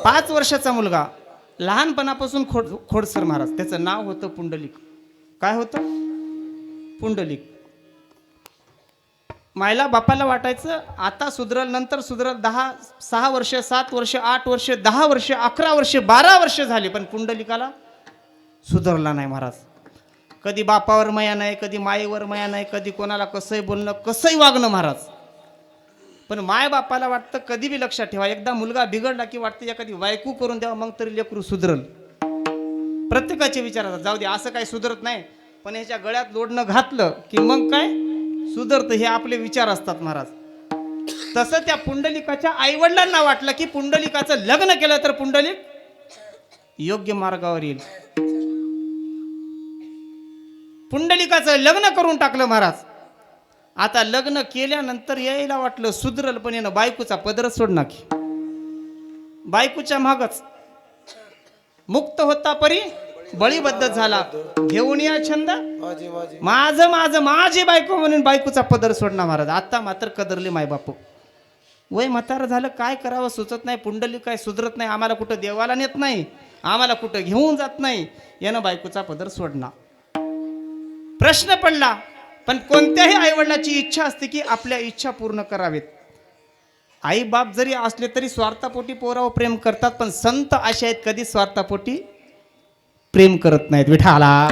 5 वर्षाचा मुलगा लहानपणापासून खोडसर महाराज, त्याचं नाव होतं पुंडलिक. काय होतं? पुंडलिक. मायला बापाला वाटायचं आता सुधरल, नंतर सुधरल. 6 वर्ष, 7 वर्ष, 8 वर्ष, 10 वर्ष, 11 वर्ष, 12 वर्ष झाली, पण पुंडलिकाला सुधरला नाही महाराज. कधी बापावर माया नाही, कधी मायेवर माया नाही, कधी कोणाला कसंही बोलणं, कसंही वागणं महाराज. पण माय बापाला वाटतं, कधी बी लक्षात ठेवा, एकदा मुलगा बिघडला की वाटतं एखादी बायको करून द्यावं, मग तरी लेकरू सुधरल. प्रत्येकाचे विचार असतात, जाऊ दे असं काही सुधरत नाही, पण ह्याच्या गळ्यात लोडणं घातलं की मग काय सुधरतं, हे आपले विचार असतात महाराज. तसं त्या पुंडलिकाच्या आईवडिलांना वाटलं की पुंडलिकाचं लग्न केलं तर पुंडलिक योग्य मार्गावर येईल. पुंडलिकाचं लग्न करून टाकलं महाराज. आता लग्न केल्यानंतर यायला वाटलं सुधरल, पण यानं बायकोचा पदर सोडला की बायकोच्या मागच मुक्त होता परी बळीबद्ध झाला. घेऊन या छंद माझं माझं माझी बायको म्हणून बायकोचा पदर सोडणार महाराज. आता मात्र कदरले माय बापू. वय म्हातारं झालं, काय करावं सुचत नाही. पुंडलिक काय सुधरत नाही, आम्हाला कुठं देवाला नेत नाही, आम्हाला कुठं घेऊन जात नाही, यानं बायकोचा पदर सोडणार. प्रश्न पडला, पण कोणत्याही आईवडिलाची इच्छा असते की आपल्या इच्छा पूर्ण करावेत. आई बाप जरी असले तरी स्वार्थापोटी पोरावर प्रेम करतात, पण संत असे आहेत कधी स्वार्थापोटी प्रेम करत नाहीत. विठाला